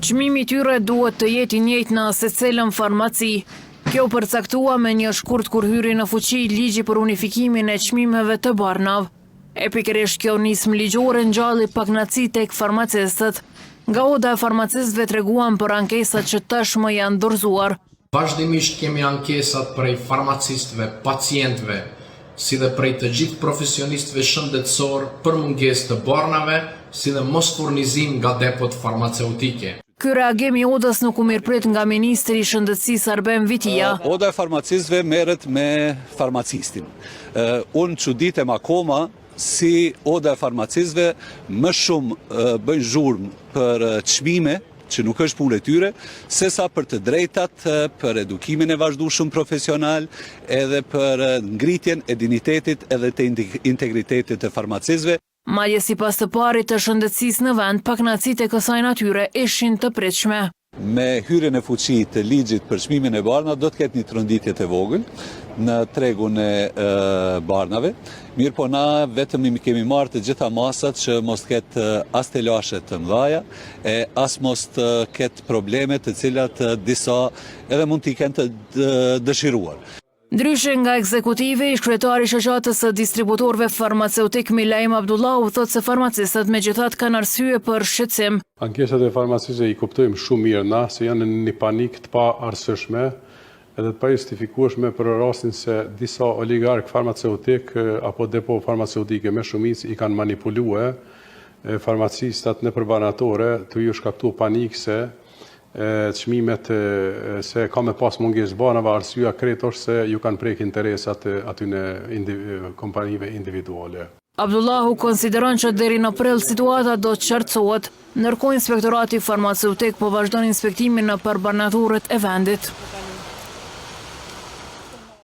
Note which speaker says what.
Speaker 1: Çmimi i tyre duhet të jetë i njëjtë në secilën farmaci. Kjo përcaktua me një shkurt kur hyri në fuqi ligji për unifikimin e çmimeve të barnave. Pikërisht kjo nismë ligjore ngjalli pakënaqësi tek farmacistët. Nga oda e farmacistëve treguan për ankesat që tashmë janë dorëzuar.
Speaker 2: Vazhdimisht kemi ankesat prej farmacistëve, pacientëve, si dhe prej të gjithë profesionistëve shëndetësor për mungesë të barnave, si dhe mos furnizim nga depot farmaceutike.
Speaker 1: Ky reagim i odës nuk u mirëprit nga Ministri i Shëndetësisë Arben Vitia.
Speaker 3: Oda e farmacistëve merret me farmacistin. Unë çuditem akoma si oda e farmacistëve më shumë bëjnë zhurmë për çmime, që nuk është punë e tyre, sesa për të drejtat, për edukimin e vazhdueshëm profesional, edhe për ngritjen e dinjitetit edhe të integritetit të farmacistëve.
Speaker 1: Madje sipas të parit të shëndetësisë në vend, pakënaqësitë e kësaj natyre ishin të pritshme.
Speaker 3: Me hyrjen e fuqi të ligjit për çmimin e barnave do të ketë një tronditje të vogël në tregun e barnave. Mirë po na vetëm i kemi marrë të gjitha masat që mos ketë as telashe të mëdha e as mos të ketë probleme të cilat disa edhe mund t'i kenë të dëshiruar.
Speaker 1: Ndryshe nga ekzekutivi, kryetari i shoqatës së distributorëve farmaceutik Milaim Abdullahu thotë se farmacistët megjithatë kanë arsye për shqetësim.
Speaker 4: Ankesat e farmacistëve i kuptojmë shumë mirë na se janë në një panik të pa arsyeshme edhe të pa justifikueshme për rastin se disa oligark farmaceutik apo depo farmaceutike me shumicë i kanë manipuluar farmacistat në përbanatore të ju shkaktuar panik se çmimet se ka me pas mungesë banave, arsyeja krejt është se ju kanë prek interesat aty në kompanive individuale.
Speaker 1: Abdullahu konsideron që deri në prill situata do të qartësohet, ndërkohë inspektorati farmaceutik po vazhdon inspektimin në përbanaturët e vendit.